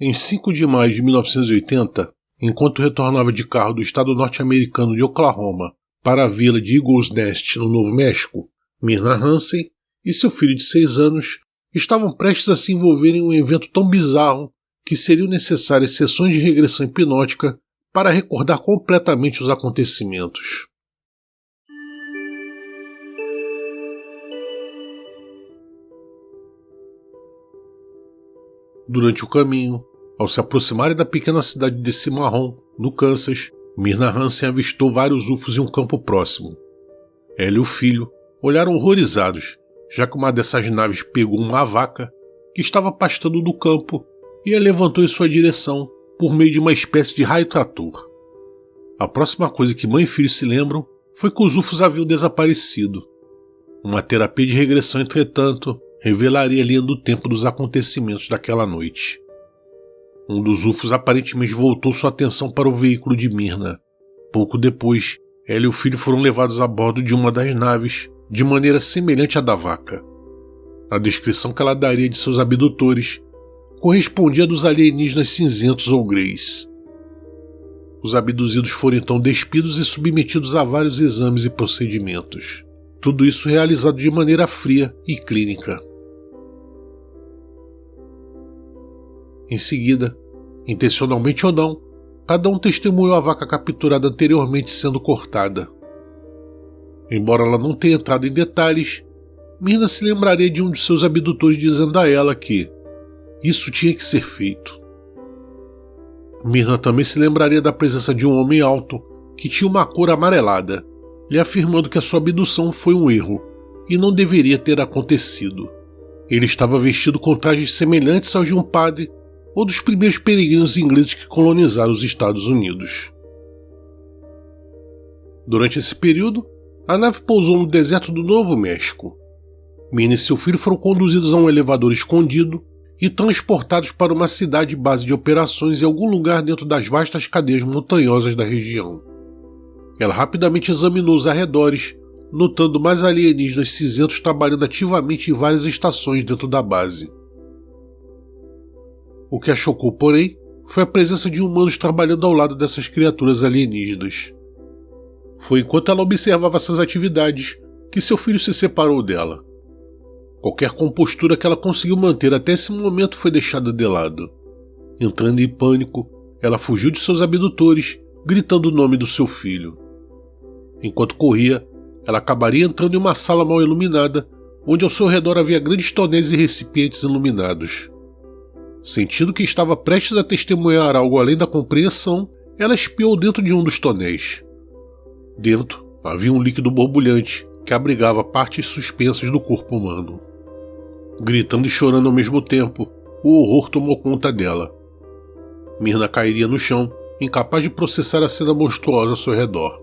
Em 5 de maio de 1980, enquanto retornava de carro do estado norte-americano de Oklahoma para a vila de Eagles Nest, no Novo México, Myrna Hansen e seu filho de 6 anos estavam prestes a se envolver em um evento tão bizarro que seriam necessárias sessões de regressão hipnótica para recordar completamente os acontecimentos. Durante o caminho, ao se aproximarem da pequena cidade de Cimarron, no Kansas, Myrna Hansen avistou vários UFOs em um campo próximo. Ela e o filho olharam horrorizados, já que uma dessas naves pegou uma vaca que estava pastando no campo e a levantou em sua direção por meio de uma espécie de raio-trator. A próxima coisa que mãe e filho se lembram foi que os UFOs haviam desaparecido. Uma terapia de regressão, entretanto, revelaria a linha do tempo dos acontecimentos daquela noite. Um dos UFOs aparentemente voltou sua atenção para o veículo de Myrna. Pouco depois, ela e o filho foram levados a bordo de uma das naves, de maneira semelhante à da vaca. A descrição que ela daria de seus abdutores correspondia à dos alienígenas cinzentos ou greys. Os abduzidos foram então despidos e submetidos a vários exames e procedimentos. Tudo isso realizado de maneira fria e clínica. Em seguida, intencionalmente ou não, cada um testemunhou a vaca capturada anteriormente sendo cortada. Embora ela não tenha entrado em detalhes, Myrna se lembraria de um de seus abdutores dizendo a ela que isso tinha que ser feito. Myrna também se lembraria da presença de um homem alto que tinha uma cor amarelada, lhe afirmando que a sua abdução foi um erro e não deveria ter acontecido. Ele estava vestido com trajes semelhantes aos de um padre ou dos primeiros peregrinos ingleses que colonizaram os Estados Unidos. Durante esse período, a nave pousou no deserto do Novo México. Myrna e seu filho foram conduzidos a um elevador escondido e transportados para uma cidade base de operações em algum lugar dentro das vastas cadeias montanhosas da região. Ela rapidamente examinou os arredores, notando mais alienígenas cinzentos trabalhando ativamente em várias estações dentro da base. O que a chocou, porém, foi a presença de humanos trabalhando ao lado dessas criaturas alienígenas. Foi enquanto ela observava essas atividades que seu filho se separou dela. Qualquer compostura que ela conseguiu manter até esse momento foi deixada de lado. Entrando em pânico, ela fugiu de seus abdutores, gritando o nome do seu filho. Enquanto corria, ela acabaria entrando em uma sala mal iluminada, onde ao seu redor havia grandes tonéis e recipientes iluminados. Sentindo que estava prestes a testemunhar algo além da compreensão, ela espiou dentro de um dos tonéis. Dentro havia um líquido borbulhante que abrigava partes suspensas do corpo humano. Gritando e chorando ao mesmo tempo, o horror tomou conta dela. Myrna cairia no chão, incapaz de processar a cena monstruosa ao seu redor.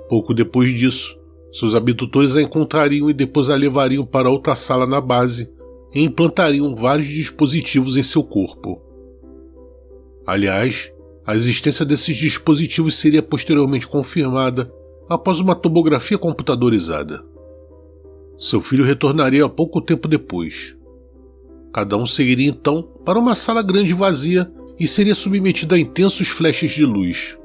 Pouco depois disso, seus abdutores a encontrariam e depois a levariam para outra sala na base e implantariam vários dispositivos em seu corpo. Aliás, a existência desses dispositivos seria posteriormente confirmada após uma tomografia computadorizada. Seu filho retornaria pouco tempo depois. Cada um seguiria então para uma sala grande e vazia e seria submetido a intensos flashes de luz.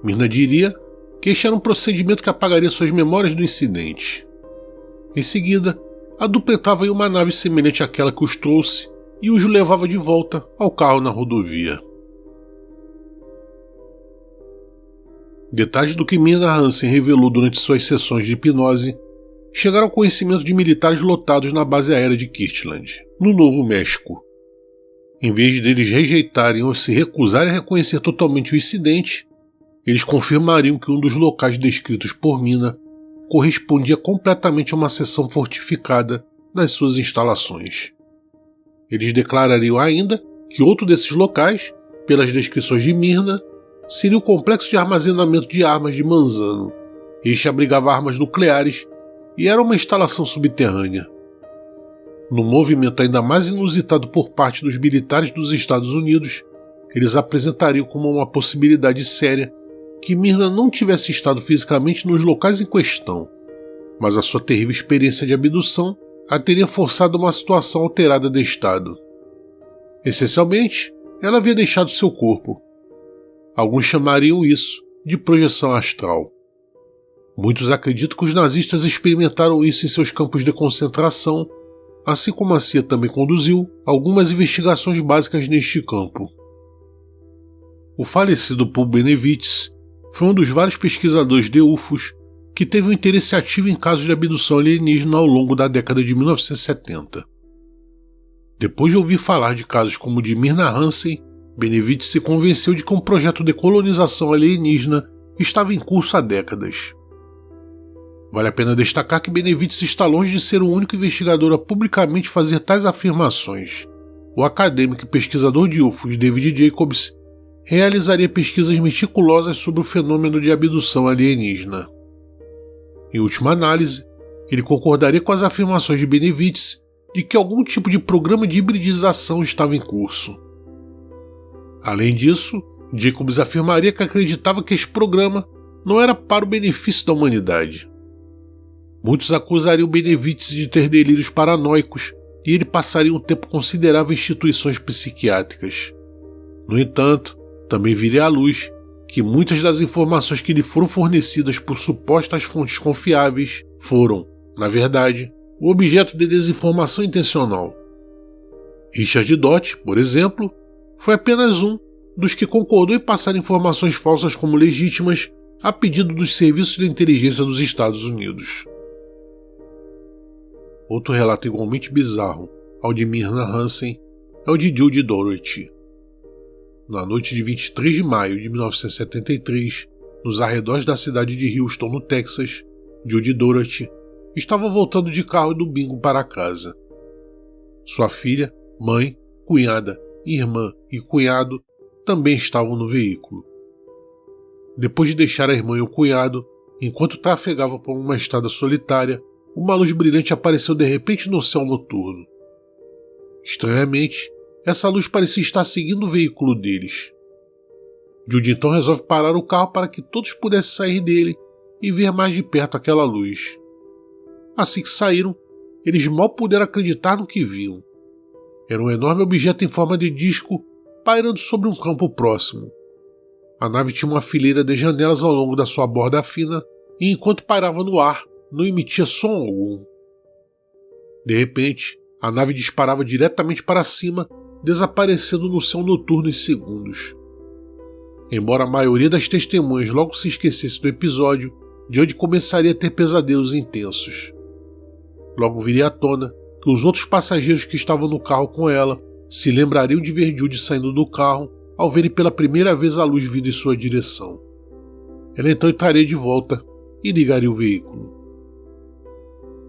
Myrna diria que este era um procedimento que apagaria suas memórias do incidente. Em seguida, a dupla entrava em uma nave semelhante àquela que os trouxe e os levava de volta ao carro na rodovia. Detalhes do que Myrna Hansen revelou durante suas sessões de hipnose chegaram ao conhecimento de militares lotados na base aérea de Kirtland, no Novo México. Em vez deles rejeitarem ou se recusarem a reconhecer totalmente o incidente, eles confirmariam que um dos locais descritos por Myrna correspondia completamente a uma seção fortificada das suas instalações. Eles declarariam ainda que outro desses locais, pelas descrições de Myrna, seria o complexo de armazenamento de armas de Manzano. Este abrigava armas nucleares e era uma instalação subterrânea. No movimento ainda mais inusitado por parte dos militares dos Estados Unidos, eles apresentariam como uma possibilidade séria que Myrna não tivesse estado fisicamente nos locais em questão, mas a sua terrível experiência de abdução a teria forçado a uma situação alterada de estado. Essencialmente, ela havia deixado seu corpo. Alguns chamariam isso de projeção astral. Muitos acreditam que os nazistas experimentaram isso em seus campos de concentração, assim como a CIA também conduziu algumas investigações básicas neste campo. O falecido Paul Bennewitz foi um dos vários pesquisadores de UFOs que teve um interesse ativo em casos de abdução alienígena ao longo da década de 1970. Depois de ouvir falar de casos como o de Myrna Hansen, Bennewitz se convenceu de que um projeto de colonização alienígena estava em curso há décadas. Vale a pena destacar que Bennewitz está longe de ser o único investigador a publicamente fazer tais afirmações. O acadêmico e pesquisador de UFOs David Jacobs realizaria pesquisas meticulosas sobre o fenômeno de abdução alienígena. Em última análise, ele concordaria com as afirmações de Bennewitz de que algum tipo de programa de hibridização estava em curso. Além disso, Jacobs afirmaria que acreditava que esse programa não era para o benefício da humanidade. Muitos acusariam Bennewitz de ter delírios paranoicos e ele passaria um tempo considerável em instituições psiquiátricas. No entanto, também viria à luz que muitas das informações que lhe foram fornecidas por supostas fontes confiáveis foram, na verdade, o objeto de desinformação intencional. Richard Dott, por exemplo, foi apenas um dos que concordou em passar informações falsas como legítimas a pedido dos serviços de inteligência dos Estados Unidos. Outro relato igualmente bizarro ao de Myrna Hansen é o de Judy Dougherty. Na noite de 23 de maio de 1973, nos arredores da cidade de Houston, no Texas, Judy Dougherty estava voltando de carro do bingo para casa. Sua filha, mãe, cunhada, irmã e cunhado também estavam no veículo. Depois de deixar a irmã e o cunhado, enquanto trafegava por uma estrada solitária, uma luz brilhante apareceu de repente no céu noturno. Estranhamente, essa luz parecia estar seguindo o veículo deles. Judy então resolve parar o carro para que todos pudessem sair dele e ver mais de perto aquela luz. Assim que saíram, eles mal puderam acreditar no que viam. Era um enorme objeto em forma de disco pairando sobre um campo próximo. A nave tinha uma fileira de janelas ao longo da sua borda fina e enquanto pairava no ar, não emitia som algum. De repente, a nave disparava diretamente para cima, desaparecendo no céu noturno em segundos. Embora a maioria das testemunhas logo se esquecesse do episódio, Judy começaria a ter pesadelos intensos. Logo viria à tona que os outros passageiros que estavam no carro com ela se lembrariam de ver Judy saindo do carro ao verem pela primeira vez a luz vindo em sua direção. Ela então entraria de volta e ligaria o veículo.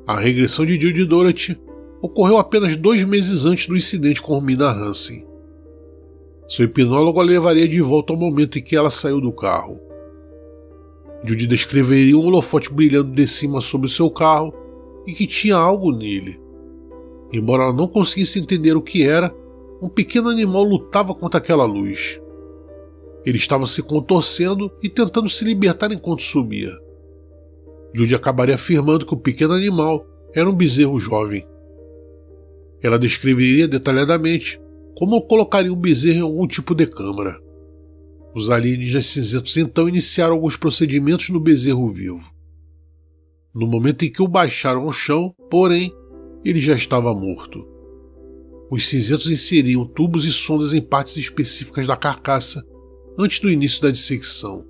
A regressão de Judy Dougherty ocorreu apenas 2 meses antes do incidente com Myrna Hansen. Seu hipnólogo a levaria de volta ao momento em que ela saiu do carro. Judy descreveria um holofote brilhando de cima sobre o seu carro e que tinha algo nele. Embora ela não conseguisse entender o que era, um pequeno animal lutava contra aquela luz. Ele estava se contorcendo e tentando se libertar enquanto subia. Judy acabaria afirmando que o pequeno animal era um bezerro jovem. Ela descreveria detalhadamente como colocaria o bezerro em algum tipo de câmara. Os alienígenas cinzentos então iniciaram alguns procedimentos no bezerro vivo. No momento em que o baixaram ao chão, porém, ele já estava morto. Os cinzentos inseriam tubos e sondas em partes específicas da carcaça antes do início da dissecção.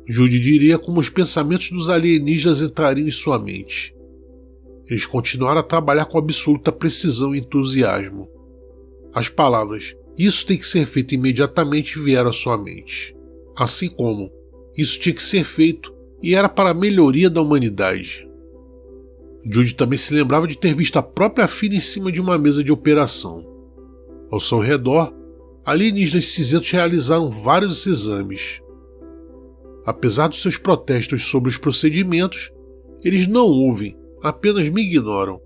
Judy diria como os pensamentos dos alienígenas entrariam em sua mente. Eles continuaram a trabalhar com absoluta precisão e entusiasmo. As palavras "isso tem que ser feito imediatamente" vieram à sua mente. Assim como "isso tinha que ser feito e era para a melhoria da humanidade". Judy também se lembrava de ter visto a própria filha em cima de uma mesa de operação. Ao seu redor, alienígenas cinzentos realizaram vários exames. Apesar dos seus protestos sobre os procedimentos, eles não ouvem, apenas me ignoram.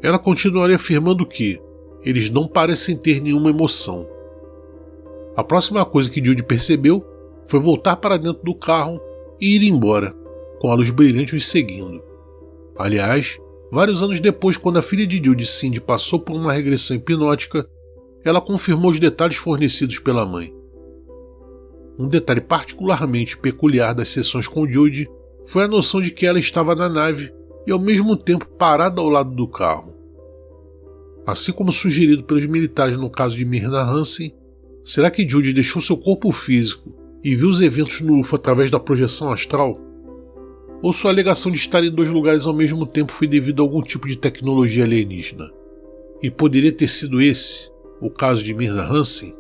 Ela continuaria afirmando que eles não parecem ter nenhuma emoção. A próxima coisa que Judy percebeu foi voltar para dentro do carro e ir embora, com a luz brilhante os seguindo. Aliás, vários anos depois, quando a filha de Judy, Cindy, passou por uma regressão hipnótica, ela confirmou os detalhes fornecidos pela mãe. Um detalhe particularmente peculiar das sessões com Judy foi a noção de que ela estava na nave e ao mesmo tempo parada ao lado do carro. Assim como sugerido pelos militares no caso de Myrna Hansen, será que Judy deixou seu corpo físico e viu os eventos no UFO através da projeção astral? Ou sua alegação de estar em dois lugares ao mesmo tempo foi devido a algum tipo de tecnologia alienígena? E poderia ter sido esse o caso de Myrna Hansen?